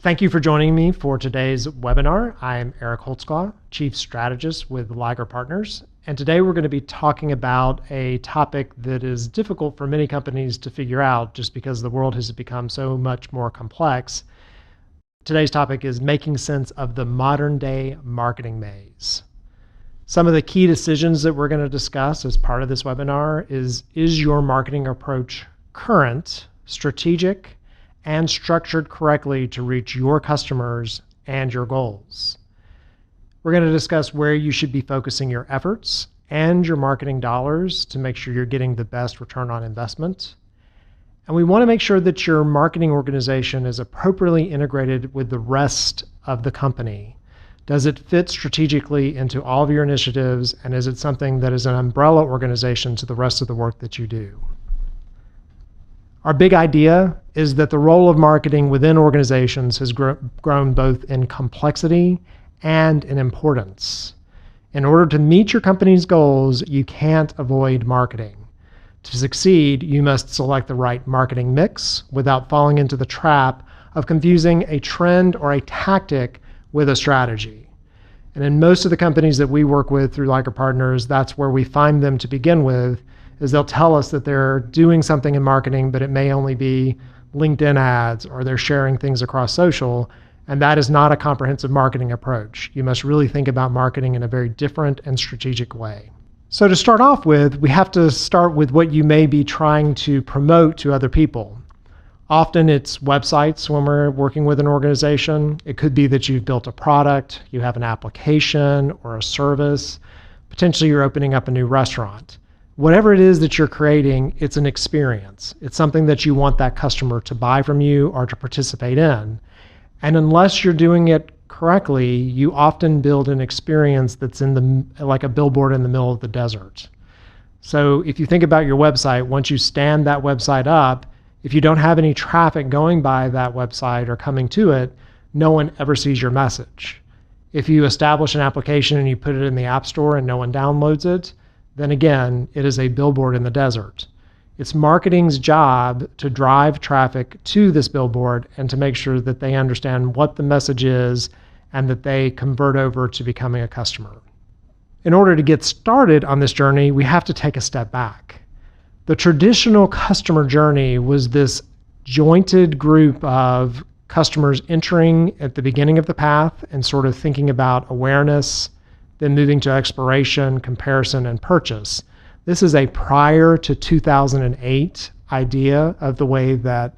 Thank you for joining me for today's webinar. I'm Eric Holtzclaw, Chief Strategist with Liger Partners, and today we're going to be talking about a topic that is difficult for many companies to figure out just because the world has become so much more complex. Today's topic is making sense of the modern-day marketing maze. Some of the key decisions that we're going to discuss as part of this webinar is your marketing approach current, strategic, and structured correctly to reach your customers and your goals? We're going to discuss where you should be focusing your efforts and your marketing dollars to make sure you're getting the best return on investment. And we want to make sure that your marketing organization is appropriately integrated with the rest of the company. Does it fit strategically into all of your initiatives, and is it something that is an umbrella organization to the rest of the work that you do? Our big idea is that the role of marketing within organizations has grown both in complexity and in importance. In order to meet your company's goals, you can't avoid marketing. To succeed, you must select the right marketing mix without falling into the trap of confusing a trend or a tactic with a strategy. And in most of the companies that we work with through Liger Partners, that's where we find them to begin with, is they'll tell us that they're doing something in marketing, but it may only be LinkedIn ads or they're sharing things across social, and that is not a comprehensive marketing approach. You must really think about marketing in a very different and strategic way. So to start off with, we have to start with what you may be trying to promote to other people. Often it's websites when we're working with an organization. It could be that you've built a product, you have an application or a service. Potentially you're opening up a new restaurant. Whatever it is that you're creating, it's an experience. It's something that you want that customer to buy from you or to participate in. And unless you're doing it correctly, you often build an experience that's like a billboard in the middle of the desert. So if you think about your website, once you stand that website up, if you don't have any traffic going by that website or coming to it, no one ever sees your message. If you establish an application and you put it in the App Store and no one downloads it, then again, it is a billboard in the desert. It's marketing's job to drive traffic to this billboard and to make sure that they understand what the message is and that they convert over to becoming a customer. In order to get started on this journey, we have to take a step back. The traditional customer journey was this jointed group of customers entering at the beginning of the path and sort of thinking about awareness, then moving to exploration, comparison, and purchase. This is a prior to 2008 idea of the way that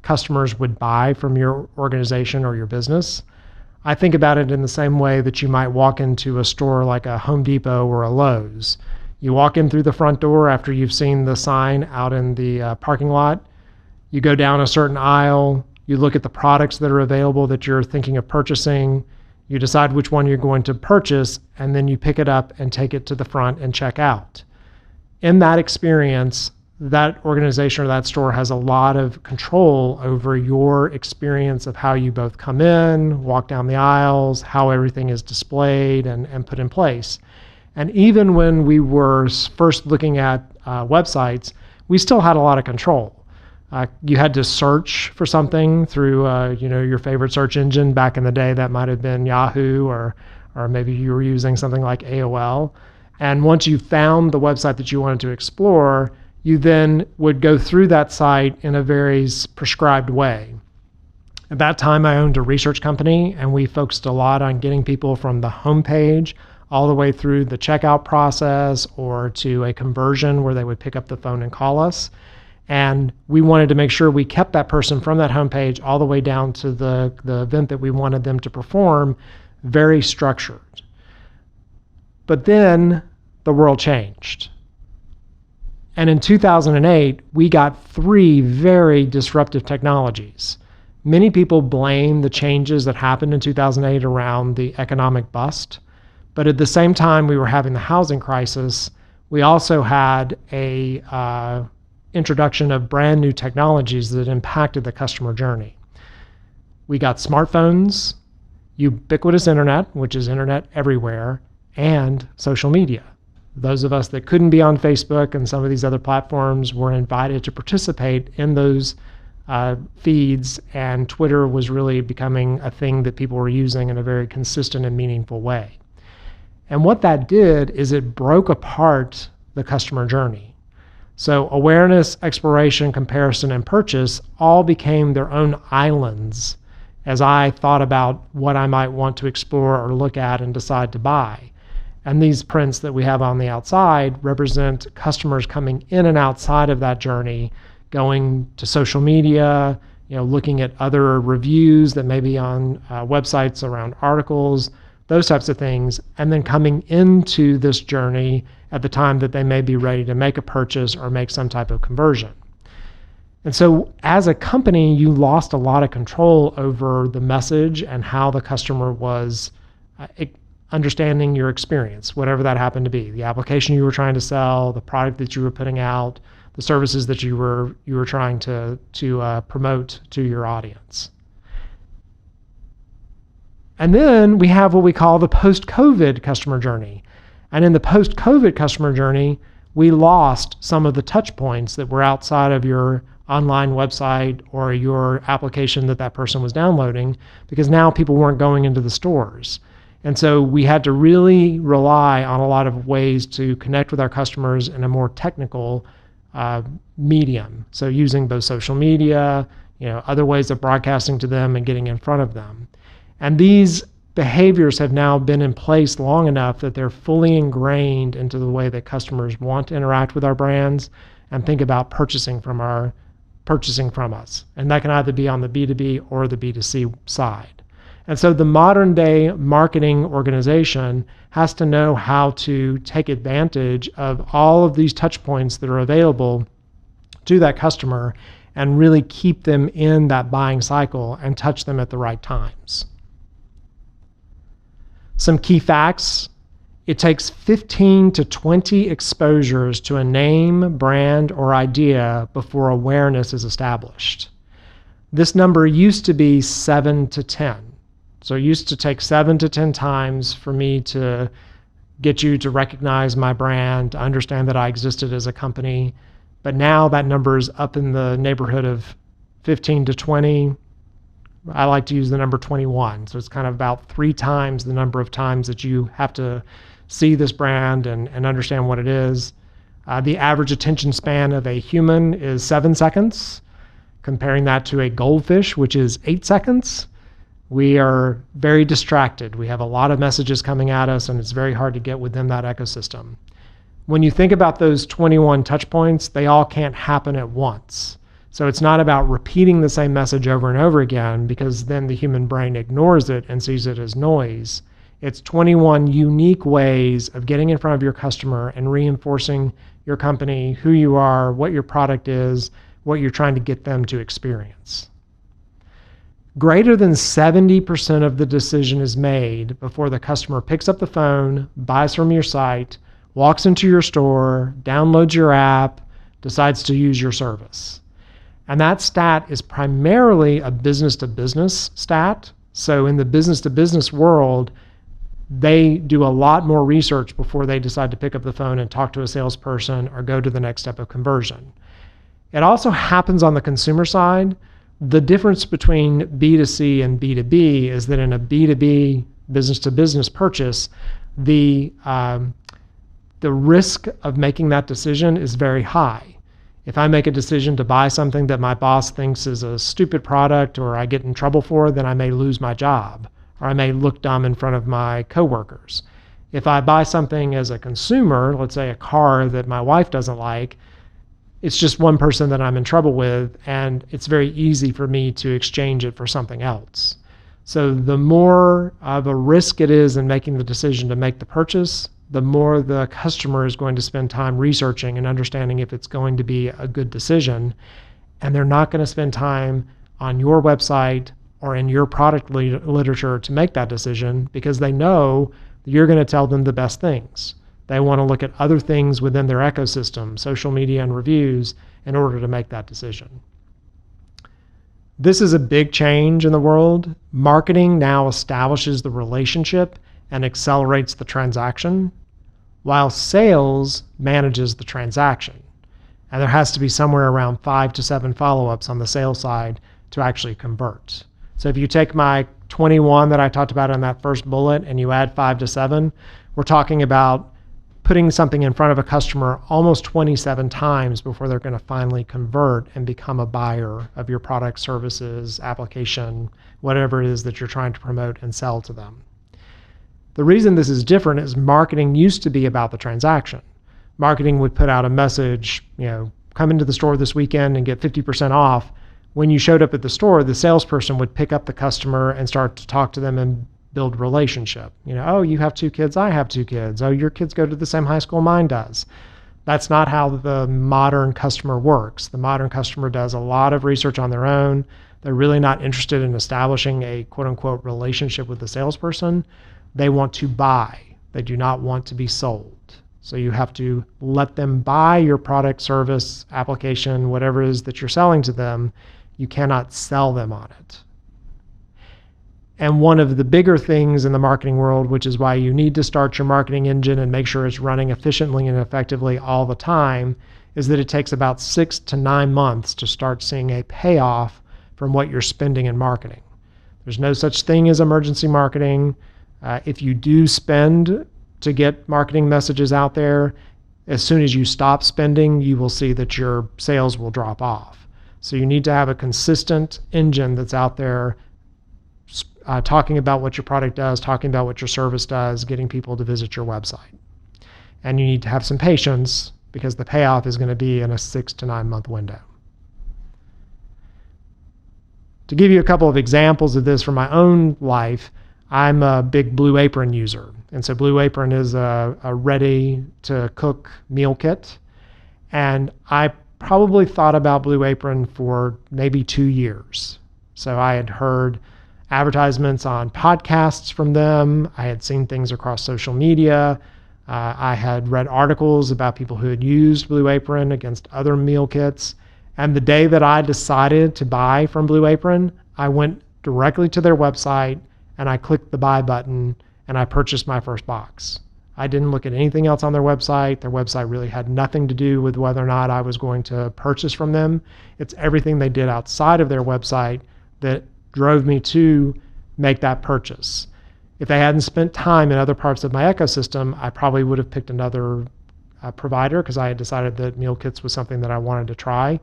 customers would buy from your organization or your business. I think about it in the same way that you might walk into a store like a Home Depot or a Lowe's. You walk in through the front door after you've seen the sign out in the parking lot. You go down a certain aisle. You look at the products that are available that you're thinking of purchasing. You decide which one you're going to purchase, and then you pick it up and take it to the front and check out. In that experience, that organization or that store has a lot of control over your experience of how you both come in, walk down the aisles, how everything is displayed and put in place. And even when we were first looking at websites, we still had a lot of control. You had to search for something through your favorite search engine. Back in the day, that might have been Yahoo, or maybe you were using something like AOL. And once you found the website that you wanted to explore, you then would go through that site in a very prescribed way. At that time, I owned a research company, and we focused a lot on getting people from the homepage all the way through the checkout process or to a conversion where they would pick up the phone and call us. And we wanted to make sure we kept that person from that homepage all the way down to the event that we wanted them to perform, very structured. But then the world changed. And in 2008, we got three very disruptive technologies. Many people blame the changes that happened in 2008 around the economic bust. But at the same time we were having the housing crisis, we also had a introduction of brand new technologies that impacted the customer journey. We got smartphones, ubiquitous internet, which is internet everywhere, and social media. Those of us that couldn't be on Facebook and some of these other platforms were invited to participate in those feeds, and Twitter was really becoming a thing that people were using in a very consistent and meaningful way. And what that did is it broke apart the customer journey. So awareness, exploration, comparison, and purchase all became their own islands as I thought about what I might want to explore or look at and decide to buy. And these prints that we have on the outside represent customers coming in and outside of that journey, going to social media, looking at other reviews that may be on websites around articles, those types of things, and then coming into this journey at the time that they may be ready to make a purchase or make some type of conversion. And so as a company, you lost a lot of control over the message and how the customer was understanding your experience, whatever that happened to be, the application you were trying to sell, the product that you were putting out, the services that you were trying to promote to your audience. And then we have what we call the post-COVID customer journey. And in the post-COVID customer journey, we lost some of the touch points that were outside of your online website or your application that person was downloading, because now people weren't going into the stores. And so we had to really rely on a lot of ways to connect with our customers in a more technical medium. So using both social media, other ways of broadcasting to them and getting in front of them. And these behaviors have now been in place long enough that they're fully ingrained into the way that customers want to interact with our brands and think about purchasing from us. And that can either be on the B2B or the B2C side. And so the modern day marketing organization has to know how to take advantage of all of these touch points that are available to that customer and really keep them in that buying cycle and touch them at the right times. Some key facts: it takes 15 to 20 exposures to a name, brand, or idea before awareness is established. This number used to be 7 to 10. So it used to take 7 to 10 times for me to get you to recognize my brand, to understand that I existed as a company. But now that number is up in the neighborhood of 15 to 20. I like to use the number 21. So it's kind of about 3 times the number of times that you have to see this brand and understand what it is. The average attention span of a human is 7 seconds. Comparing that to a goldfish, which is 8 seconds, we are very distracted. We have a lot of messages coming at us, and it's very hard to get within that ecosystem. When you think about those 21 touch points, they all can't happen at once. So it's not about repeating the same message over and over again, because then the human brain ignores it and sees it as noise. It's 21 unique ways of getting in front of your customer and reinforcing your company, who you are, what your product is, what you're trying to get them to experience. Greater than 70% of the decision is made before the customer picks up the phone, buys from your site, walks into your store, downloads your app, decides to use your service. And that stat is primarily a business-to-business stat. So in the business-to-business world, they do a lot more research before they decide to pick up the phone and talk to a salesperson or go to the next step of conversion. It also happens on the consumer side. The difference between B2C and B2B is that in a B2B, business-to-business purchase, the risk of making that decision is very high. If I make a decision to buy something that my boss thinks is a stupid product or I get in trouble for, then I may lose my job or I may look dumb in front of my coworkers. If I buy something as a consumer, let's say a car that my wife doesn't like, it's just one person that I'm in trouble with, and it's very easy for me to exchange it for something else. So the more of a risk it is in making the decision to make the purchase, the more the customer is going to spend time researching and understanding if it's going to be a good decision. And they're not going to spend time on your website or in your product literature to make that decision, because they know that you're going to tell them the best things. They want to look at other things within their ecosystem, social media and reviews, in order to make that decision. This is a big change in the world. Marketing now establishes the relationship and accelerates the transaction, while sales manages the transaction. And there has to be somewhere around 5 to 7 follow-ups on the sales side to actually convert. So if you take my 21 that I talked about in that first bullet and you add 5 to 7, we're talking about putting something in front of a customer almost 27 times before they're going to finally convert and become a buyer of your product, services, application, whatever it is that you're trying to promote and sell to them. The reason this is different is marketing used to be about the transaction. Marketing would put out a message, come into the store this weekend and get 50% off. When you showed up at the store, the salesperson would pick up the customer and start to talk to them and build relationship. Oh, you have 2 kids, I have 2 kids. Oh, your kids go to the same high school mine does. That's not how the modern customer works. The modern customer does a lot of research on their own. They're really not interested in establishing a quote unquote relationship with the salesperson. They want to buy. They do not want to be sold. So you have to let them buy your product, service, application, whatever it is that you're selling to them. You cannot sell them on it. And one of the bigger things in the marketing world, which is why you need to start your marketing engine and make sure it's running efficiently and effectively all the time, is that it takes about 6 to 9 months to start seeing a payoff from what you're spending in marketing. There's no such thing as emergency marketing. If you do spend to get marketing messages out there, as soon as you stop spending, you will see that your sales will drop off. So you need to have a consistent engine that's out there talking about what your product does, talking about what your service does, getting people to visit your website. And you need to have some patience because the payoff is going to be in a 6 to 9 month window. To give you a couple of examples of this from my own life, I'm a big Blue Apron user. And so Blue Apron is a ready-to-cook meal kit. And I probably thought about Blue Apron for maybe 2 years. So I had heard advertisements on podcasts from them. I had seen things across social media. I had read articles about people who had used Blue Apron against other meal kits. And the day that I decided to buy from Blue Apron, I went directly to their website and I clicked the buy button and I purchased my first box. I didn't look at anything else on their website. Their website really had nothing to do with whether or not I was going to purchase from them. It's everything they did outside of their website that drove me to make that purchase. If they hadn't spent time in other parts of my ecosystem, I probably would have picked another provider because I had decided that meal kits was something that I wanted to try.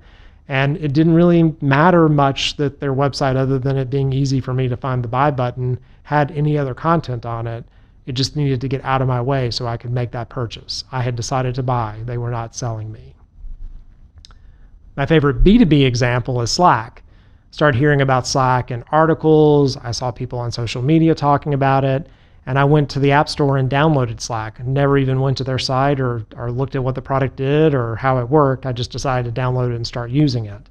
And it didn't really matter much that their website, other than it being easy for me to find the buy button, had any other content on it. It just needed to get out of my way so I could make that purchase. I had decided to buy. They were not selling me. My favorite B2B example is Slack. Started hearing about Slack in articles. I saw people on social media talking about it. And I went to the App Store and downloaded Slack. Never even went to their site or looked at what the product did or how it worked. I just decided to download it and start using it.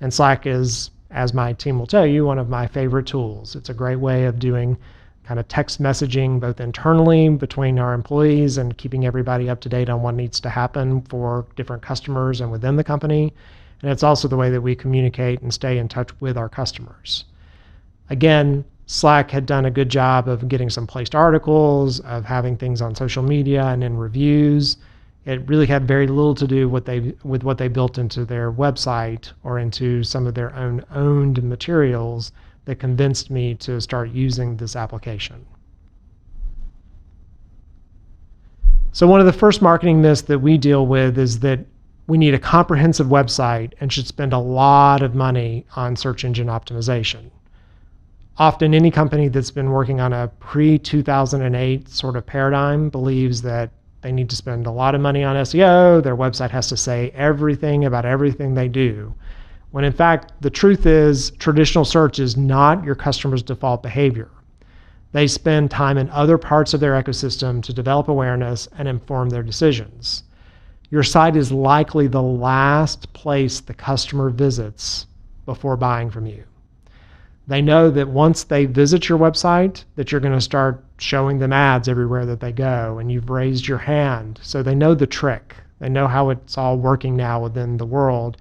And Slack is, as my team will tell you, one of my favorite tools. It's a great way of doing kind of text messaging both internally between our employees and keeping everybody up to date on what needs to happen for different customers and within the company. And it's also the way that we communicate and stay in touch with our customers. Again, Slack had done a good job of getting some placed articles, of having things on social media and in reviews. It really had very little to do with what they built into their website or into some of their own owned materials that convinced me to start using this application. So one of the first marketing myths that we deal with is that we need a comprehensive website and should spend a lot of money on search engine optimization. Often any company that's been working on a pre-2008 sort of paradigm believes that they need to spend a lot of money on SEO. Their website has to say everything about everything they do. When in fact, the truth is traditional search is not your customer's default behavior. They spend time in other parts of their ecosystem to develop awareness and inform their decisions. Your site is likely the last place the customer visits before buying from you. They know that once they visit your website, that you're going to start showing them ads everywhere that they go, and you've raised your hand. So they know the trick. They know how it's all working now within the world,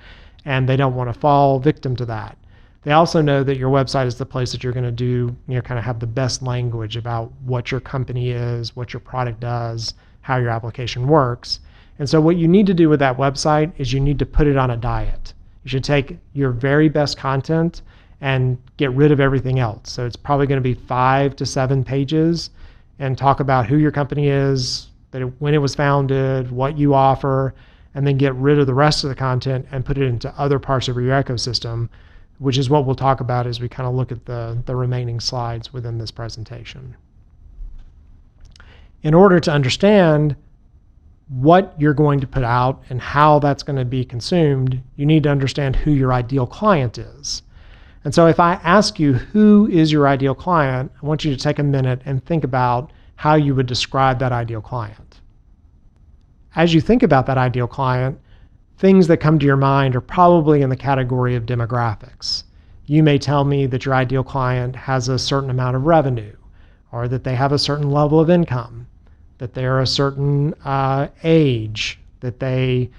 and they don't want to fall victim to that. They also know that your website is the place that you're going to do, kind of have the best language about what your company is, what your product does, how your application works. And so what you need to do with that website is you need to put it on a diet. You should take your very best content and get rid of everything else. So it's probably going to be 5 to 7 pages and talk about who your company is, when it was founded, what you offer, and then get rid of the rest of the content and put it into other parts of your ecosystem, which is what we'll talk about as we kind of look at the remaining slides within this presentation. In order to understand what you're going to put out and how that's going to be consumed, you need to understand who your ideal client is. And so if I ask you who is your ideal client, I want you to take a minute and think about how you would describe that ideal client. As you think about that ideal client, things that come to your mind are probably in the category of demographics. You may tell me that your ideal client has a certain amount of revenue, or that they have a certain level of income, that they're a certain age, that they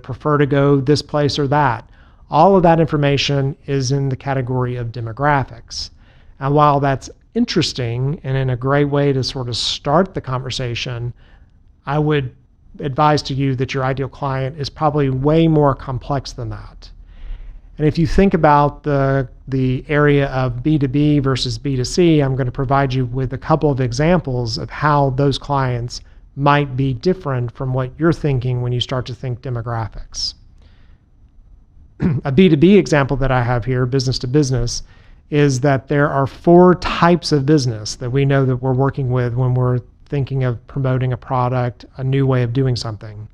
prefer to go this place or that. All of that information is in the category of demographics. And while that's interesting and in a great way to sort of start the conversation, I would advise to you that your ideal client is probably way more complex than that. And if you think about the area of B2B versus B2C, I'm going to provide you with a couple of examples of how those clients might be different from what you're thinking when you start to think demographics. A B2B example that I have here, business to business, is that there are 4 types of business that we know that we're working with when we're thinking of promoting a product, a new way of doing something.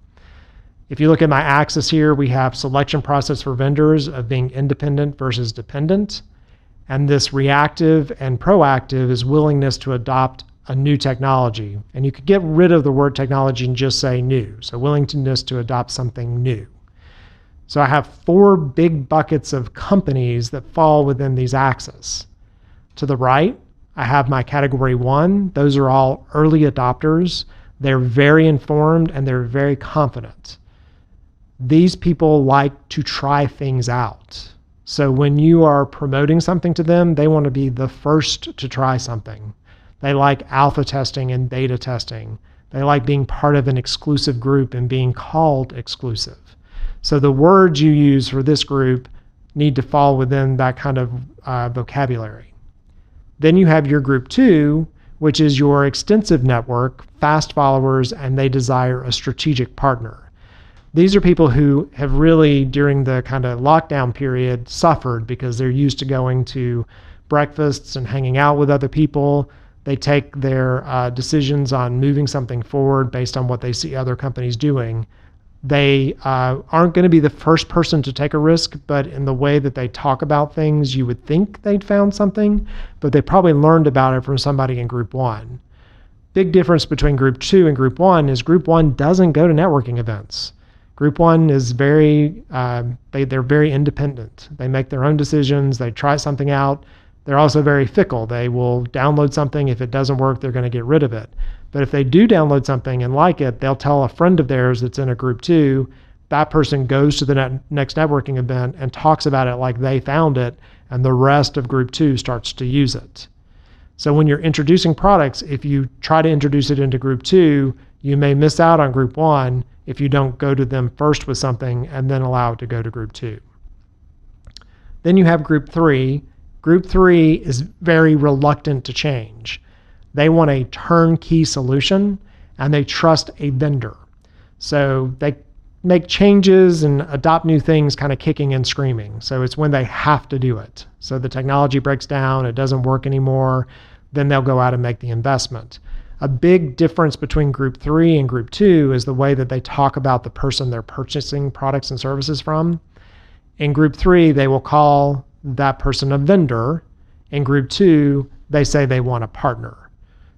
If you look at my axis here, we have selection process for vendors of being independent versus dependent. And this reactive and proactive is willingness to adopt a new technology. And you could get rid of the word technology and just say new. So willingness to adopt something new. So I have 4 big buckets of companies that fall within these axes. To the right, I have my category 1. Those are all early adopters. They're very informed and they're very confident. These people like to try things out. So when you are promoting something to them, they want to be the first to try something. They like alpha testing and beta testing. They like being part of an exclusive group and being called exclusive. So the words you use for this group need to fall within that kind of vocabulary. Then you have your group 2, which is your extensive network, fast followers, and they desire a strategic partner. These are people who have really, during the kind of lockdown period, suffered because they're used to going to breakfasts and hanging out with other people. They take their decisions on moving something forward based on what they see other companies doing. They aren't going to be the first person to take a risk, but in the way that they talk about things, you would think they'd found something, but they probably learned about it from somebody in group 1. Big difference between group 2 and group 1 is group 1 doesn't go to networking events. Group 1 is they're very independent. They make their own decisions. They try something out. They're also very fickle. They will download something. If it doesn't work, they're going to get rid of it. But if they do download something and like it, they'll tell a friend of theirs that's in a group 2. That person goes to the next networking event and talks about it like they found it, and the rest of group 2 starts to use it. So when you're introducing products, if you try to introduce it into group 2, you may miss out on group 1 if you don't go to them first with something and then allow it to go to group 2. Then you have group 3. Group 3 is very reluctant to change. They want a turnkey solution and they trust a vendor. So they make changes and adopt new things kind of kicking and screaming. So it's when they have to do it. So the technology breaks down, it doesn't work anymore, then they'll go out and make the investment. A big difference between group 3 and group 2 is the way that they talk about the person they're purchasing products and services from. In group 3, they will call that person a vendor. In group 2, they say they want a partner.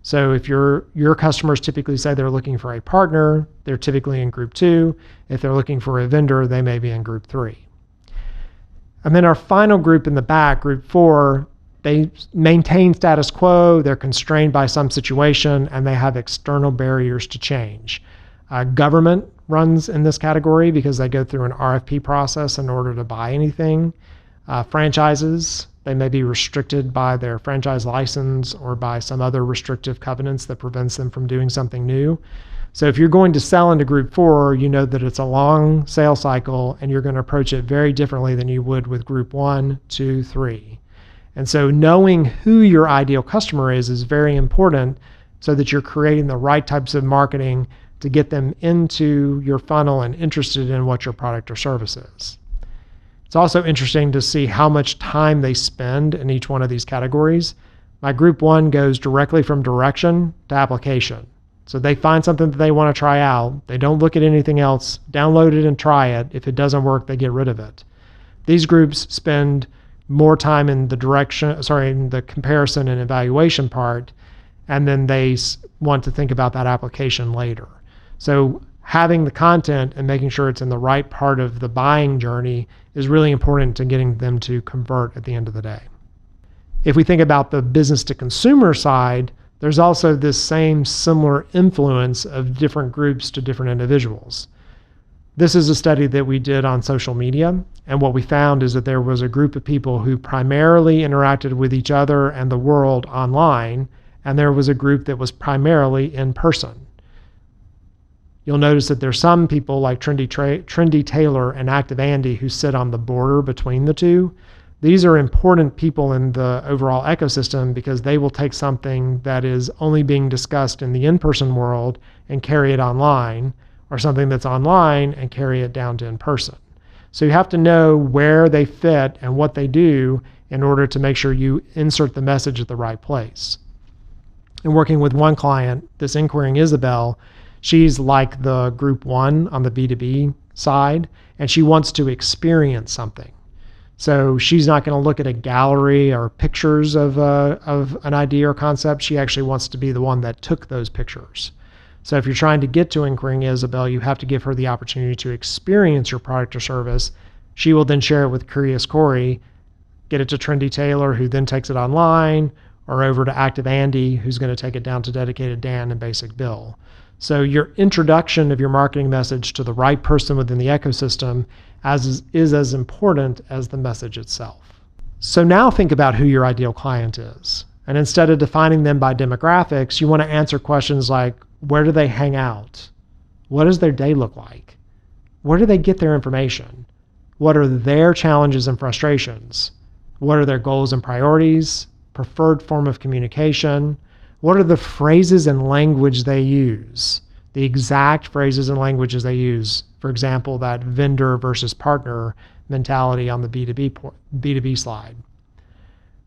So if your customers typically say they're looking for a partner, they're typically in group 2. If they're looking for a vendor, they may be in group 3. And then our final group in the back, group 4, they maintain status quo, they're constrained by some situation, and they have external barriers to change. Government runs in this category because they go through an RFP process in order to buy anything. Franchises, they may be restricted by their franchise license or by some other restrictive covenants that prevents them from doing something new. So if you're going to sell into group 4, you know that it's a long sales cycle and you're going to approach it very differently than you would with group 1, 2, 3. And so knowing who your ideal customer is very important so that you're creating the right types of marketing to get them into your funnel and interested in what your product or service is. It's also interesting to see how much time they spend in each one of these categories. My group 1 goes directly from direction to application. So they find something that they want to try out. They don't look at anything else, download it and try it. If it doesn't work, they get rid of it. These groups spend more time in the comparison and evaluation part, and then they want to think about that application later. So having the content and making sure it's in the right part of the buying journey is really important to getting them to convert at the end of the day. If we think about the business to consumer side, there's also this same similar influence of different groups to different individuals. This is a study that we did on social media, and what we found is that there was a group of people who primarily interacted with each other and the world online, and there was a group that was primarily in person. You'll notice that there's some people like Trendy Taylor and Active Andy who sit on the border between the two. These are important people in the overall ecosystem because they will take something that is only being discussed in the in-person world and carry it online, or something that's online and carry it down to in-person. So you have to know where they fit and what they do in order to make sure you insert the message at the right place. And working with one client, this inquiring Isabel, she's like the group 1 on the B2B side, and she wants to experience something. So she's not going to look at a gallery or pictures of an idea or concept. She actually wants to be the one that took those pictures. So if you're trying to get to inquiring Isabel, you have to give her the opportunity to experience your product or service. She will then share it with Curious Corey, get it to Trendy Taylor, who then takes it online, or over to Active Andy, who's going to take it down to Dedicated Dan and Basic Bill. So your introduction of your marketing message to the right person within the ecosystem is as important as the message itself. So now think about who your ideal client is. And instead of defining them by demographics, you want to answer questions like, where do they hang out? What does their day look like? Where do they get their information? What are their challenges and frustrations? What are their goals and priorities? Preferred form of communication? What are the phrases and language they use? The exact phrases and languages they use. For example, that vendor versus partner mentality on the B2B slide.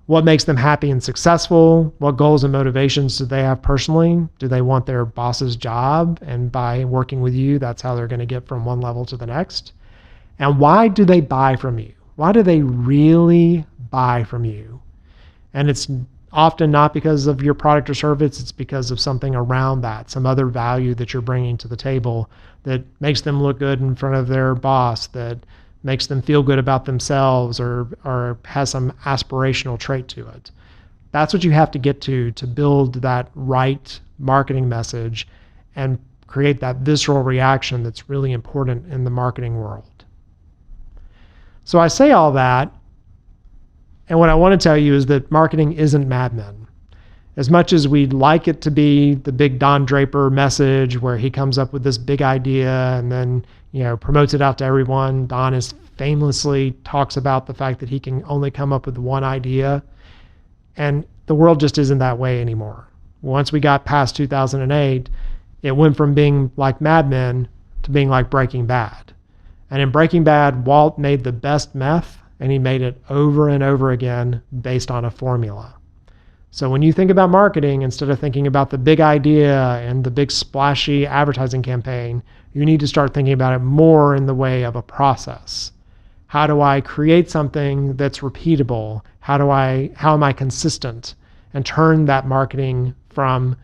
What makes them happy and successful? What goals and motivations do they have personally? Do they want their boss's job? And by working with you, that's how they're going to get from one level to the next. And why do they buy from you? Why do they really buy from you? And it's often not because of your product or service, it's because of something around that, some other value that you're bringing to the table that makes them look good in front of their boss, that makes them feel good about themselves, or has some aspirational trait to it. That's what you have to get to build that right marketing message and create that visceral reaction that's really important in the marketing world. So I say all that, and what I want to tell you is that marketing isn't Mad Men. As much as we'd like it to be the big Don Draper message where he comes up with this big idea and then, promotes it out to everyone. Don is famously talks about the fact that he can only come up with one idea. And the world just isn't that way anymore. Once we got past 2008, it went from being like Mad Men to being like Breaking Bad. And in Breaking Bad, Walt made the best meth, and he made it over and over again based on a formula. So when you think about marketing, instead of thinking about the big idea and the big splashy advertising campaign, you need to start thinking about it more in the way of a process. How do I create something that's repeatable? How am I consistent? And turn that marketing from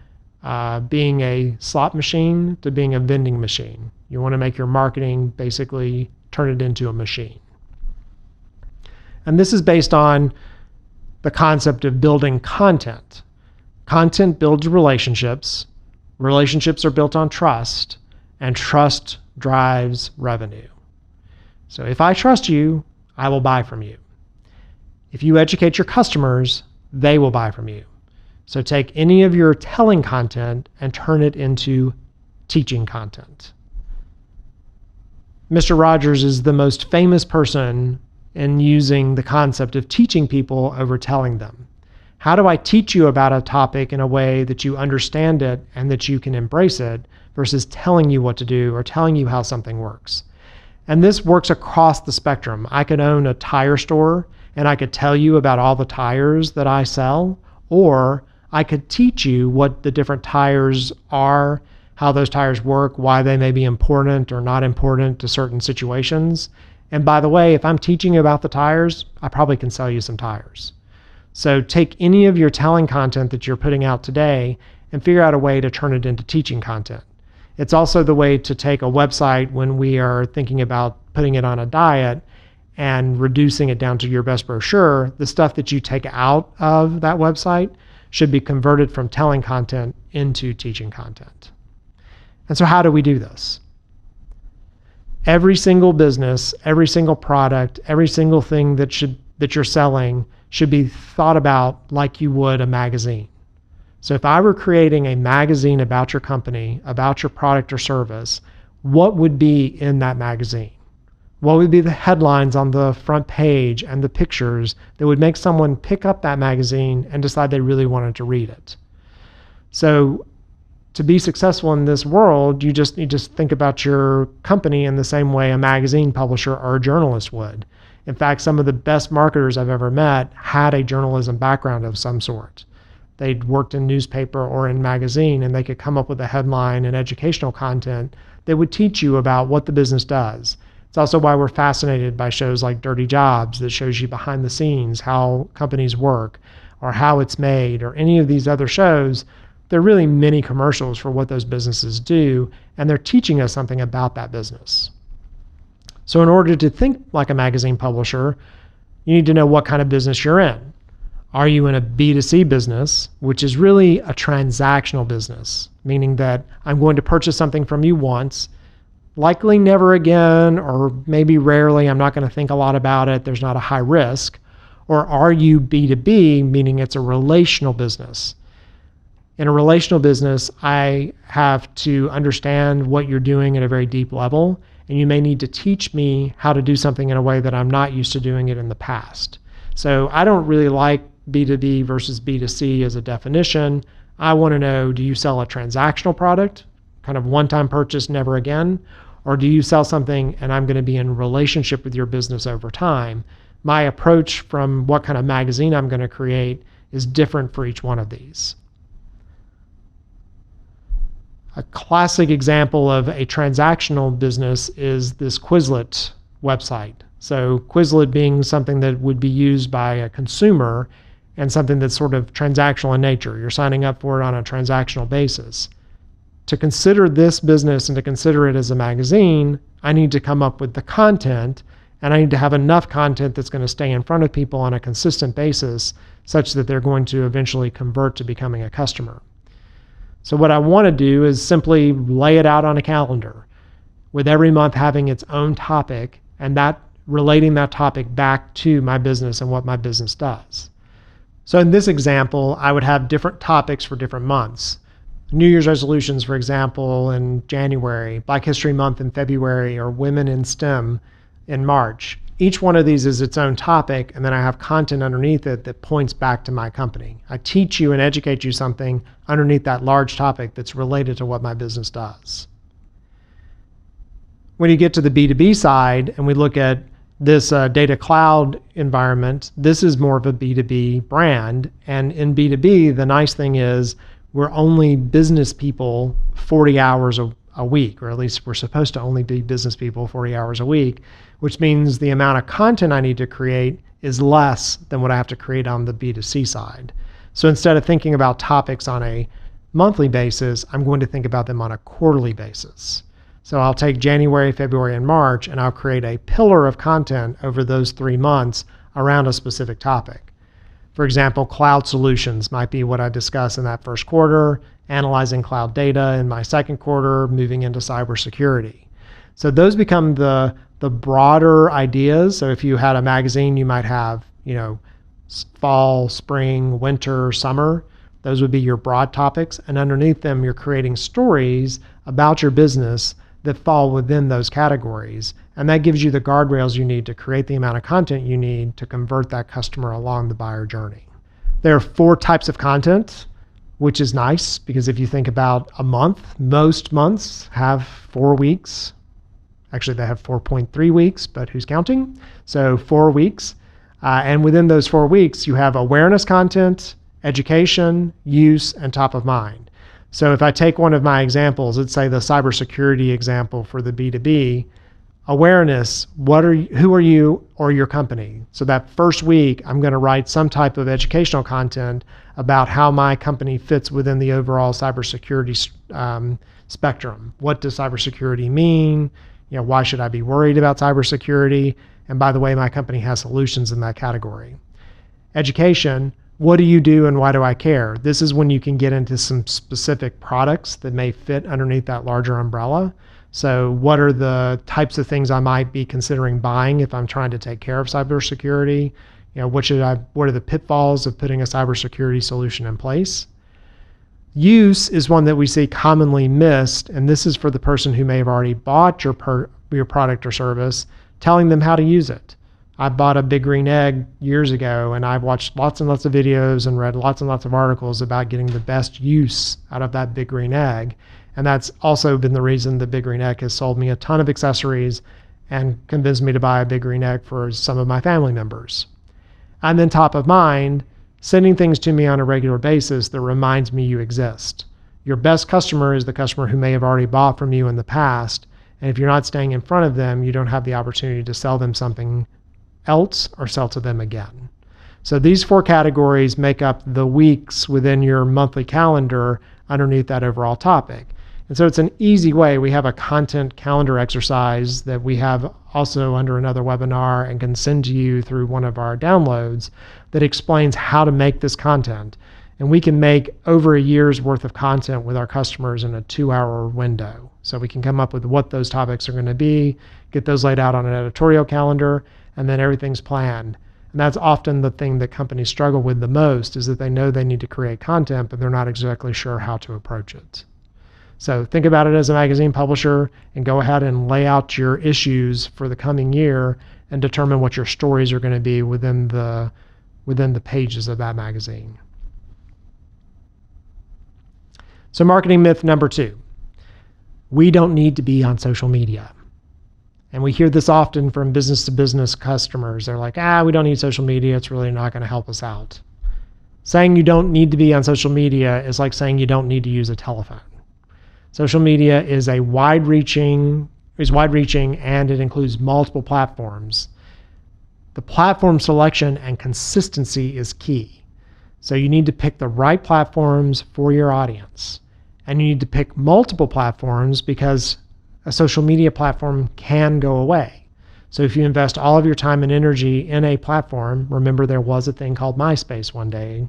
being a slot machine to being a vending machine. You want to make your marketing basically turn it into a machine. And this is based on the concept of building content. Content builds relationships. Relationships are built on trust, and trust drives revenue. So if I trust you, I will buy from you. If you educate your customers, they will buy from you. So take any of your telling content and turn it into teaching content. Mr. Rogers is the most famous person in using the concept of teaching people over telling them. How do I teach you about a topic in a way that you understand it and that you can embrace it versus telling you what to do or telling you how something works? And this works across the spectrum. I could own a tire store and I could tell you about all the tires that I sell, or I could teach you what the different tires are, how those tires work, why they may be important or not important to certain situations. And by the way, if I'm teaching you about the tires, I probably can sell you some tires. So take any of your telling content that you're putting out today and figure out a way to turn it into teaching content. It's also the way to take a website when we are thinking about putting it on a diet and reducing it down to your best brochure. The stuff that you take out of that website should be converted from telling content into teaching content. And so how do we do this? Every single business, every single product, every single thing that you're selling should be thought about like you would a magazine. So if I were creating a magazine about your company, about your product or service, what would be in that magazine? What would be the headlines on the front page and the pictures that would make someone pick up that magazine and decide they really wanted to read it? So to be successful in this world, you just need to think about your company in the same way a magazine publisher or a journalist would. In fact, some of the best marketers I've ever met had a journalism background of some sort. They'd worked in newspaper or in magazine, and they could come up with a headline and educational content that would teach you about what the business does. It's also why we're fascinated by shows like Dirty Jobs that shows you behind the scenes how companies work or how it's made, or any of these other shows. They're really mini commercials for what those businesses do, and they're teaching us something about that business. So in order to think like a magazine publisher, you need to know what kind of business you're in. Are you in a B2C business, which is really a transactional business, meaning that I'm going to purchase something from you once, likely never again, or maybe rarely, I'm not going to think a lot about it, there's not a high risk? Or are you B2B, meaning it's a relational business? In a relational business, I have to understand what you're doing at a very deep level, and you may need to teach me how to do something in a way that I'm not used to doing it in the past. So I don't really like B2B versus B2C as a definition. I want to know, do you sell a transactional product, kind of one-time purchase, never again? Or do you sell something and I'm going to be in relationship with your business over time? My approach from what kind of magazine I'm going to create is different for each one of these. A classic example of a transactional business is this Quizlet website. So Quizlet being something that would be used by a consumer and something that's sort of transactional in nature. You're signing up for it on a transactional basis. To consider this business and to consider it as a magazine, I need to come up with the content, and I need to have enough content that's going to stay in front of people on a consistent basis such that they're going to eventually convert to becoming a customer. So what I want to do is simply lay it out on a calendar with every month having its own topic, and that relating that topic back to my business and what my business does. So in this example, I would have different topics for different months. New Year's resolutions, for example, in January, Black History Month in February, or Women in STEM in March. Each one of these is its own topic, and then I have content underneath it that points back to my company. I teach you and educate you something underneath that large topic that's related to what my business does. When you get to the B2B side and we look at this data cloud environment, this is more of a B2B brand. And in B2B, the nice thing is we're only business people 40 hours a week, or at least we're supposed to only be business people 40 hours a week, which means the amount of content I need to create is less than what I have to create on the B2C side. So instead of thinking about topics on a monthly basis, I'm going to think about them on a quarterly basis. So I'll take January, February, and March, and I'll create a pillar of content over those 3 months around a specific topic. For example, cloud solutions might be what I discuss in that first quarter, analyzing cloud data in my second quarter, moving into cybersecurity. So those become the broader ideas. So if you had a magazine, you might have, fall, spring, winter, summer. Those would be your broad topics, and underneath them, you're creating stories about your business that fall within those categories. And that gives you the guardrails you need to create the amount of content you need to convert that customer along the buyer journey. There are 4 types of content, which is nice because if you think about a month, most months have 4 weeks. Actually, they have 4.3 weeks, but who's counting? So 4 weeks. And within those 4 weeks, you have awareness content, education, use, and top of mind. So if I take one of my examples, let's say the cybersecurity example for the B2B, awareness, who are you or your company? So that first week, I'm going to write some type of educational content about how my company fits within the overall cybersecurity spectrum. What does cybersecurity mean? Why should I be worried about cybersecurity? And by the way, my company has solutions in that category. Education, what do you do and why do I care? This is when you can get into some specific products that may fit underneath that larger umbrella. So what are the types of things I might be considering buying if I'm trying to take care of cybersecurity? What are the pitfalls of putting a cybersecurity solution in place? Use is one that we see commonly missed, and this is for the person who may have already bought your product or service, telling them how to use it. I bought a big green egg years ago, and I've watched lots and lots of videos and read lots and lots of articles about getting the best use out of that big green egg. And that's also been the reason the big green egg has sold me a ton of accessories and convinced me to buy a big green egg for some of my family members. And then top of mind, sending things to me on a regular basis that reminds me you exist. Your best customer is the customer who may have already bought from you in the past. And if you're not staying in front of them, you don't have the opportunity to sell them something else or sell to them again. So these 4 categories make up the weeks within your monthly calendar underneath that overall topic. And so it's an easy way. We have a content calendar exercise that we have also under another webinar and can send to you through one of our downloads that explains how to make this content. And we can make over a year's worth of content with our customers in a 2-hour window. So we can come up with what those topics are going to be, get those laid out on an editorial calendar, and then everything's planned. And that's often the thing that companies struggle with the most, is that they know they need to create content, but they're not exactly sure how to approach it. So think about it as a magazine publisher and go ahead and lay out your issues for the coming year and determine what your stories are going to be within the pages of that magazine. So marketing myth number 2, we don't need to be on social media. And we hear this often from business to business customers. They're like, we don't need social media. It's really not going to help us out. Saying you don't need to be on social media is like saying you don't need to use a telephone. Social media is wide-reaching and it includes multiple platforms. The platform selection and consistency is key. So you need to pick the right platforms for your audience. And you need to pick multiple platforms because a social media platform can go away. So if you invest all of your time and energy in a platform, remember there was a thing called MySpace one day,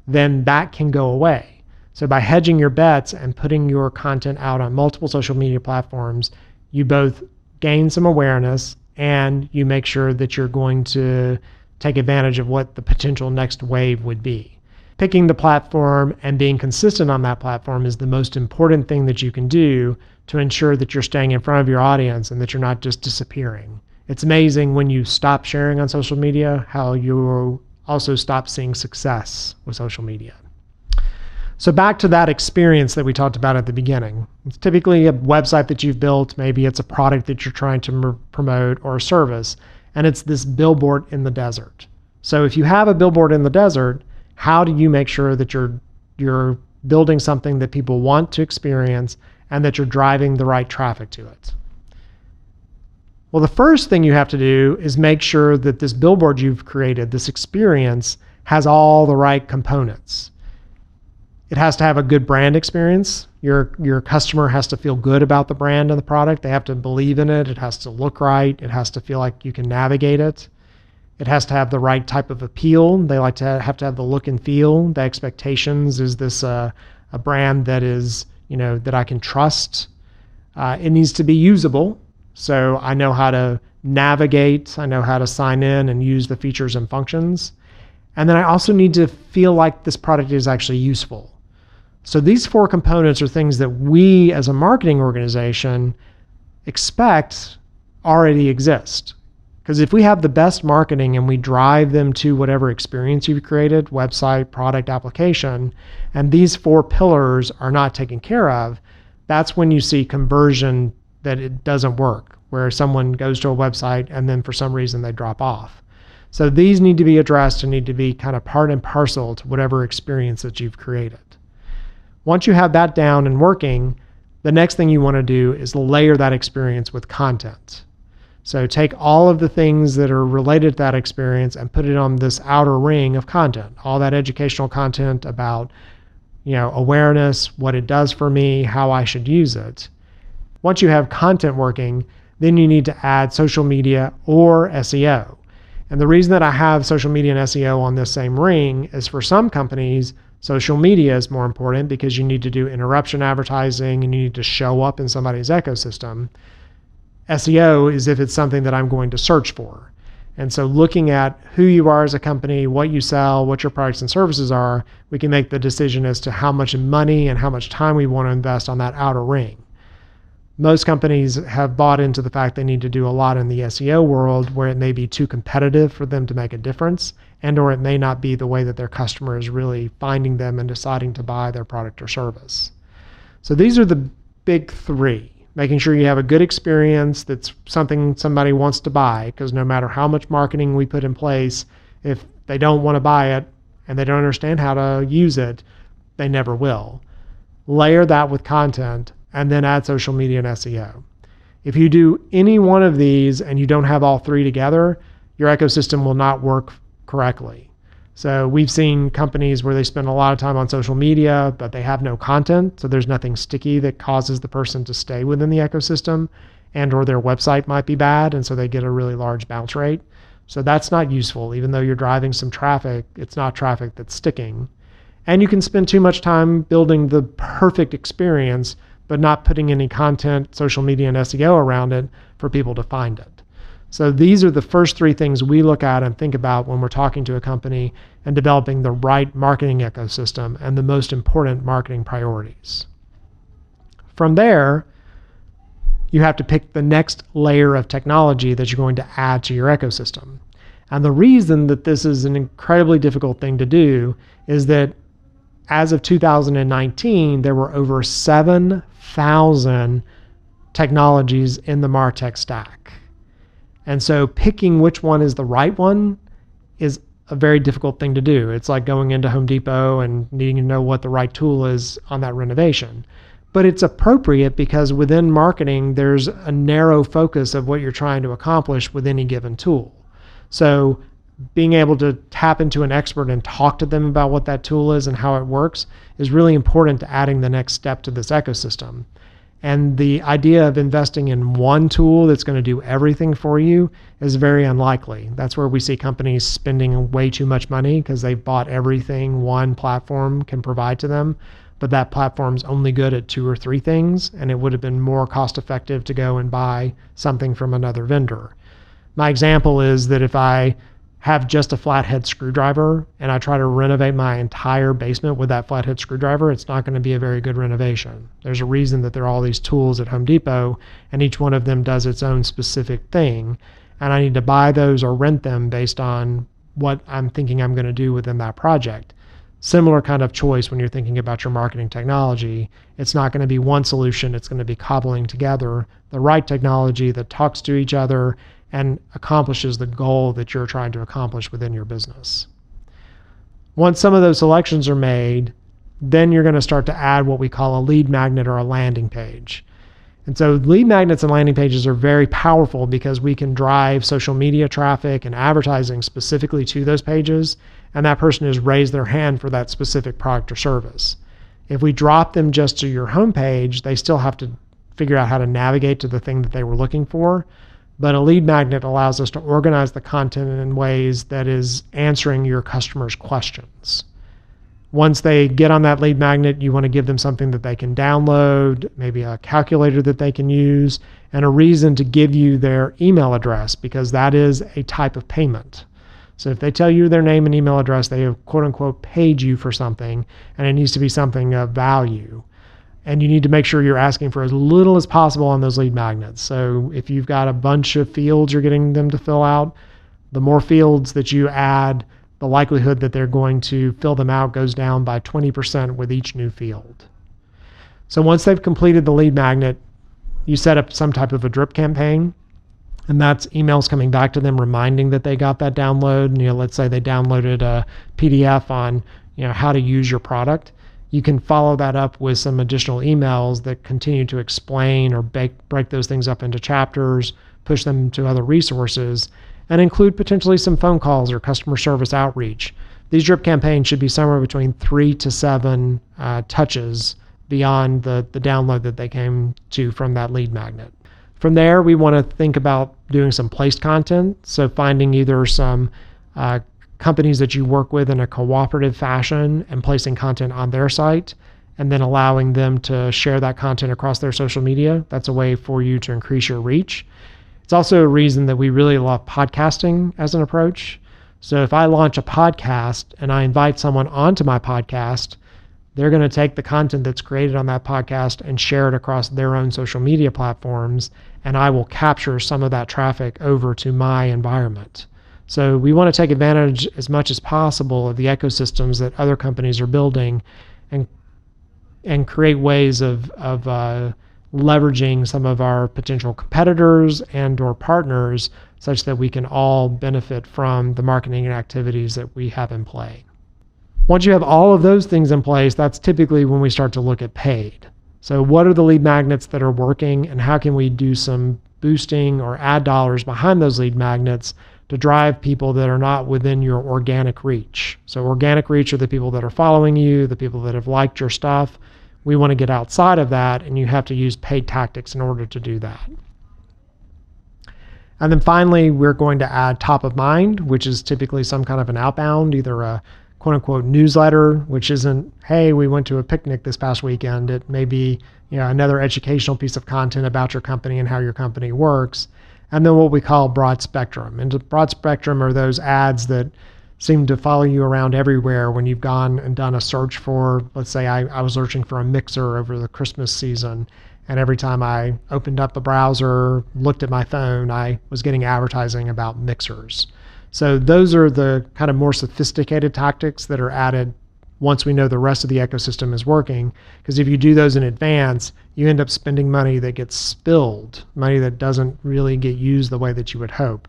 then that can go away. So by hedging your bets and putting your content out on multiple social media platforms, you both gain some awareness and you make sure that you're going to take advantage of what the potential next wave would be. Picking the platform and being consistent on that platform is the most important thing that you can do to ensure that you're staying in front of your audience and that you're not just disappearing. It's amazing when you stop sharing on social media, how you also stop seeing success with social media. So back to that experience that we talked about at the beginning. It's typically a website that you've built. Maybe it's a product that you're trying to promote or a service, and it's this billboard in the desert. So if you have a billboard in the desert, how do you make sure that you're building something that people want to experience and that you're driving the right traffic to it? Well, the first thing you have to do is make sure that this billboard you've created, this experience, has all the right components. It has to have a good brand experience. Your customer has to feel good about the brand and the product. They have to believe in it. It has to look right. It has to feel like you can navigate it. It has to have the right type of appeal. They have to have the look and feel. The expectations, is this a brand that is, that I can trust? It needs to be usable. So I know how to navigate. I know how to sign in and use the features and functions. And then I also need to feel like this product is actually useful. So these 4 components are things that we as a marketing organization expect already exist. Because if we have the best marketing and we drive them to whatever experience you've created, website, product, application, and these 4 pillars are not taken care of, that's when you see conversion that it doesn't work, where someone goes to a website and then for some reason they drop off. So these need to be addressed and need to be kind of part and parcel to whatever experience that you've created. Once you have that down and working, the next thing you want to do is layer that experience with content. So take all of the things that are related to that experience and put it on this outer ring of content, all that educational content about, awareness, what it does for me, how I should use it. Once you have content working, then you need to add social media or SEO. And the reason that I have social media and SEO on this same ring is for some companies, social media is more important because you need to do interruption advertising and you need to show up in somebody's ecosystem. SEO is if it's something that I'm going to search for. And so looking at who you are as a company, what you sell, what your products and services are, we can make the decision as to how much money and how much time we want to invest on that outer ring. Most companies have bought into the fact they need to do a lot in the SEO world where it may be too competitive for them to make a difference, and or it may not be the way that their customer is really finding them and deciding to buy their product or service. So these are the big 3. Making sure you have a good experience that's something somebody wants to buy, because no matter how much marketing we put in place, if they don't want to buy it and they don't understand how to use it, they never will. Layer that with content and then add social media and SEO. If you do any one of these and you don't have all 3 together, your ecosystem will not work correctly. So we've seen companies where they spend a lot of time on social media, but they have no content. So there's nothing sticky that causes the person to stay within the ecosystem, and or their website might be bad. And so they get a really large bounce rate. So that's not useful. Even though you're driving some traffic, it's not traffic that's sticking. And you can spend too much time building the perfect experience, but not putting any content, social media, and SEO around it for people to find it. So these are the first 3 things we look at and think about when we're talking to a company and developing the right marketing ecosystem and the most important marketing priorities. From there, you have to pick the next layer of technology that you're going to add to your ecosystem. And the reason that this is an incredibly difficult thing to do is that as of 2019, there were over 7,000 technologies in the MarTech stack. And so picking which one is the right one is a very difficult thing to do. It's like going into Home Depot and needing to know what the right tool is on that renovation. But it's appropriate because within marketing, there's a narrow focus of what you're trying to accomplish with any given tool. So being able to tap into an expert and talk to them about what that tool is and how it works is really important to adding the next step to this ecosystem. And the idea of investing in one tool that's going to do everything for you is very unlikely. That's where we see companies spending way too much money because they've bought everything one platform can provide to them, but that platform's only good at 2 or 3 things, and it would have been more cost effective to go and buy something from another vendor. My example is that if I have just a flathead screwdriver and I try to renovate my entire basement with that flathead screwdriver, it's not going to be a very good renovation. There's a reason that there are all these tools at Home Depot and each one of them does its own specific thing. And I need to buy those or rent them based on what I'm thinking I'm going to do within that project. Similar kind of choice when you're thinking about your marketing technology. It's not going to be one solution. It's going to be cobbling together the right technology that talks to each other and accomplishes the goal that you're trying to accomplish within your business. Once some of those selections are made, then you're going to start to add what we call a lead magnet or a landing page. And so lead magnets and landing pages are very powerful because we can drive social media traffic and advertising specifically to those pages, and that person has raised their hand for that specific product or service. If we drop them just to your homepage, they still have to figure out how to navigate to the thing that they were looking for. But a lead magnet allows us to organize the content in ways that is answering your customers' questions. Once they get on that lead magnet, you want to give them something that they can download, maybe a calculator that they can use, and a reason to give you their email address because that is a type of payment. So if they tell you their name and email address, they have quote unquote paid you for something, and it needs to be something of value. And you need to make sure you're asking for as little as possible on those lead magnets. So if you've got a bunch of fields you're getting them to fill out, the more fields that you add, the likelihood that they're going to fill them out goes down by 20% with each new field. So once they've completed the lead magnet, you set up some type of a drip campaign, and that's emails coming back to them reminding that they got that download. Let's say they downloaded a PDF on, how to use your product. You can follow that up with some additional emails that continue to explain or break those things up into chapters, push them to other resources, and include potentially some phone calls or customer service outreach. These drip campaigns should be somewhere between 3 to 7 touches beyond the download that they came to from that lead magnet. From there, we want to think about doing some placed content. So finding either some companies that you work with in a cooperative fashion and placing content on their site, and then allowing them to share that content across their social media. That's a way for you to increase your reach. It's also a reason that we really love podcasting as an approach. So if I launch a podcast and I invite someone onto my podcast, they're going to take the content that's created on that podcast and share it across their own social media platforms, and I will capture some of that traffic over to my environment. So we want to take advantage as much as possible of the ecosystems that other companies are building and create ways of leveraging some of our potential competitors and or partners such that we can all benefit from the marketing activities that we have in play. Once you have all of those things in place, that's typically when we start to look at paid. So what are the lead magnets that are working, and how can we do some boosting or ad dollars behind those lead magnets to drive people that are not within your organic reach? So organic reach are the people that are following you, the people that have liked your stuff. We want to get outside of that, and you have to use paid tactics in order to do that. And then finally, we're going to add top of mind, which is typically some kind of an outbound, either a quote unquote newsletter, which isn't, hey, we went to a picnic this past weekend. It may be, another educational piece of content about your company and how your company works. And then what we call broad spectrum. And broad spectrum are those ads that seem to follow you around everywhere when you've gone and done a search for, let's say I was searching for a mixer over the Christmas season, and every time I opened up a browser, looked at my phone, I was getting advertising about mixers. So those are the kind of more sophisticated tactics that are added once we know the rest of the ecosystem is working. Because if you do those in advance, you end up spending money that gets spilled, money that doesn't really get used the way that you would hope.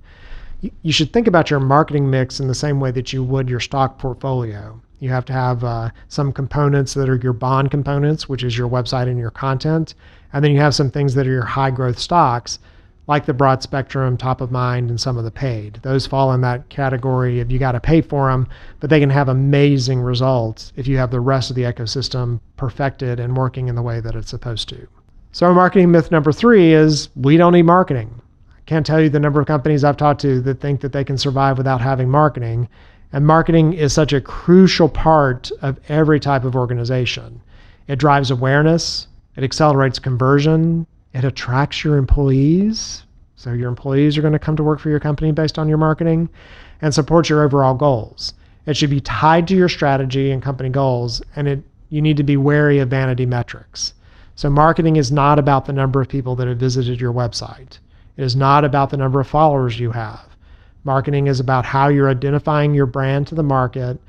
You should think about your marketing mix in the same way that you would your stock portfolio. You have to have some components that are your bond components, which is your website and your content. And then you have some things that are your high growth stocks, like the broad spectrum, top of mind, and some of the paid. Those fall in that category of you got to pay for them, but they can have amazing results if you have the rest of the ecosystem perfected and working in the way that it's supposed to. So our marketing myth number 3 is we don't need marketing. I can't tell you the number of companies I've talked to that think that they can survive without having marketing. And marketing is such a crucial part of every type of organization. It drives awareness, it accelerates conversion, it attracts your employees. So your employees are going to come to work for your company based on your marketing, and supports your overall goals. It should be tied to your strategy and company goals, and you need to be wary of vanity metrics. So marketing is not about the number of people that have visited your website. It is not about the number of followers you have. Marketing is about how you're identifying your brand to the market,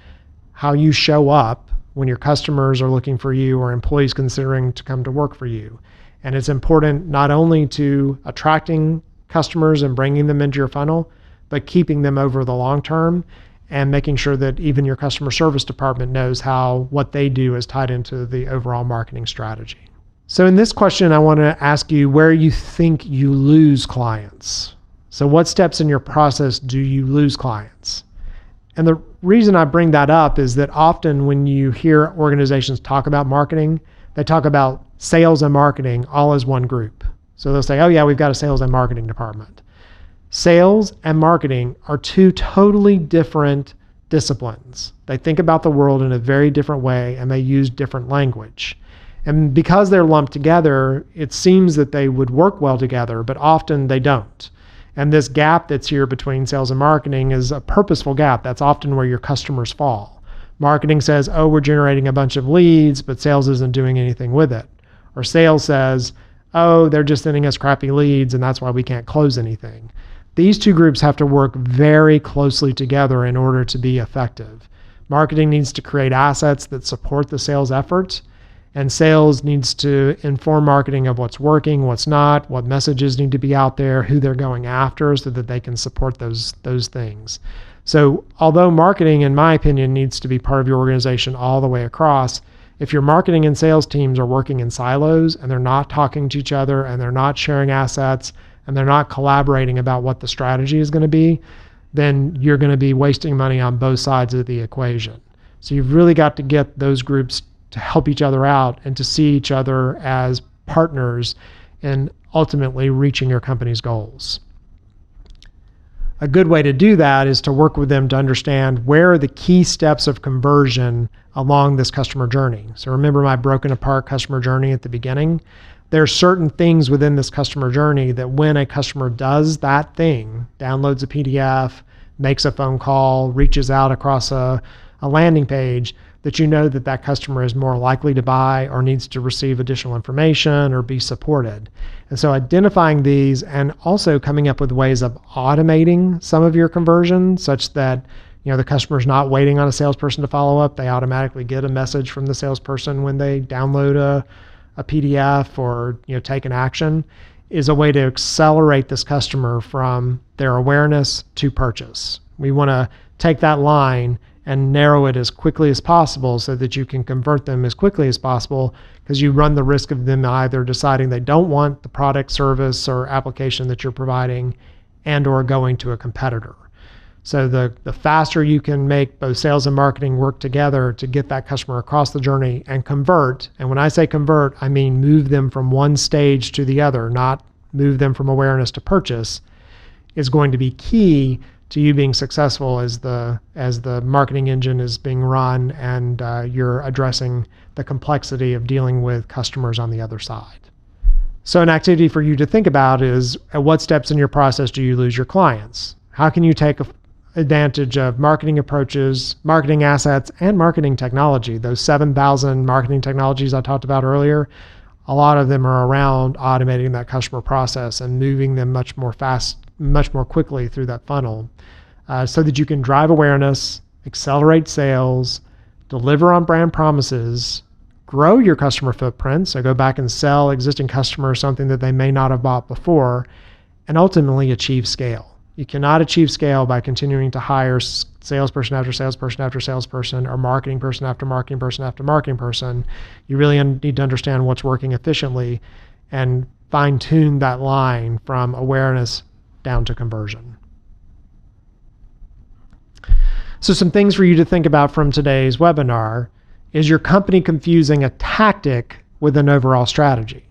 how you show up when your customers are looking for you or employees considering to come to work for you. And it's important not only to attracting customers and bringing them into your funnel, but keeping them over the long term and making sure that even your customer service department knows how what they do is tied into the overall marketing strategy. So in this question, I want to ask you where you think you lose clients. So what steps in your process do you lose clients? And the reason I bring that up is that often when you hear organizations talk about marketing, they talk about sales and marketing all as one group. So they'll say, oh yeah, we've got a sales and marketing department. Sales and marketing are two totally different disciplines. They think about the world in a very different way, and they use different language. And because they're lumped together, it seems that they would work well together, but often they don't. And this gap that's here between sales and marketing is a purposeful gap. That's often where your customers fall. Marketing says, oh, we're generating a bunch of leads, but sales isn't doing anything with it. Or sales says, oh, they're just sending us crappy leads, and that's why we can't close anything. These two groups have to work very closely together in order to be effective. Marketing needs to create assets that support the sales efforts, and sales needs to inform marketing of what's working, what's not, what messages need to be out there, who they're going after, so that they can support those things. So although marketing, in my opinion, needs to be part of your organization all the way across, if your marketing and sales teams are working in silos and they're not talking to each other and they're not sharing assets and they're not collaborating about what the strategy is going to be, then you're going to be wasting money on both sides of the equation. So you've really got to get those groups to help each other out and to see each other as partners in ultimately reaching your company's goals. A good way to do that is to work with them to understand where are the key steps of conversion along this customer journey. So remember my broken apart customer journey at the beginning? There are certain things within this customer journey that when a customer does that thing, downloads a PDF, makes a phone call, reaches out across a landing page, that you know that that customer is more likely to buy or needs to receive additional information or be supported. And so identifying these and also coming up with ways of automating some of your conversion such that the customer's not waiting on a salesperson to follow up. They automatically get a message from the salesperson when they download a PDF or take an action, is a way to accelerate this customer from their awareness to purchase. We want to take that line and narrow it as quickly as possible so that you can convert them as quickly as possible, because you run the risk of them either deciding they don't want the product, service, or application that you're providing and or going to a competitor. So the faster you can make both sales and marketing work together to get that customer across the journey and convert, and when I say convert, I mean move them from one stage to the other, not move them from awareness to purchase, is going to be key to you being successful as the marketing engine is being run and you're addressing the complexity of dealing with customers on the other side. So an activity for you to think about is, at what steps in your process do you lose your clients? How can you take advantage of marketing approaches, marketing assets, and marketing technology? Those 7,000 marketing technologies I talked about earlier, a lot of them are around automating that customer process and moving them much more quickly through that funnel, so that you can drive awareness, accelerate sales, deliver on brand promises, grow your customer footprint, so go back and sell existing customers something that they may not have bought before, and ultimately achieve scale. You cannot achieve scale by continuing to hire salesperson after salesperson after salesperson, or marketing person after marketing person after marketing person. You really need to understand what's working efficiently and fine-tune that line from awareness down to conversion. So some things for you to think about from today's webinar: is your company confusing a tactic with an overall strategy?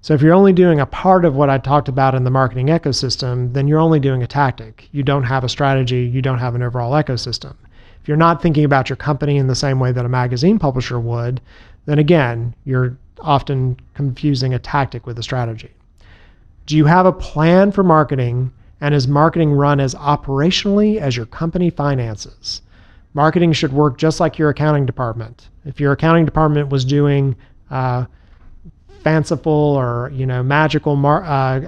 So if you're only doing a part of what I talked about in the marketing ecosystem, then you're only doing a tactic. You don't have a strategy, you don't have an overall ecosystem. If you're not thinking about your company in the same way that a magazine publisher would, then again, you're often confusing a tactic with a strategy. Do you have a plan for marketing? And is marketing run as operationally as your company finances? Marketing should work just like your accounting department. If your accounting department was doing fanciful or magical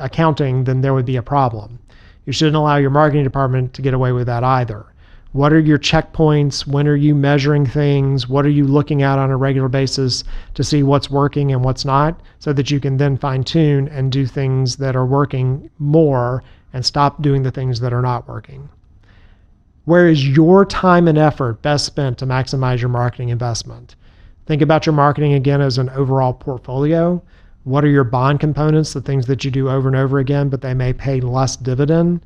accounting, then there would be a problem. You shouldn't allow your marketing department to get away with that either. What are your checkpoints? When are you measuring things? What are you looking at on a regular basis to see what's working and what's not, so that you can then fine tune and do things that are working more and stop doing the things that are not working? Where is your time and effort best spent to maximize your marketing investment? Think about your marketing again as an overall portfolio. What are your bond components, the things that you do over and over again, but they may pay less dividend?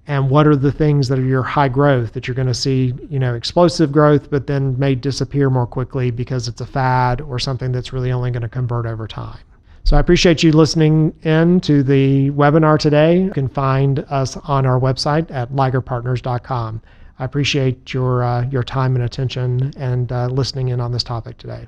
And what are the things that are your high growth that you're going to see, explosive growth, but then may disappear more quickly because it's a fad or something that's really only going to convert over time? So I appreciate you listening in to the webinar today. You can find us on our website at ligerpartners.com. I appreciate your time and attention and listening in on this topic today.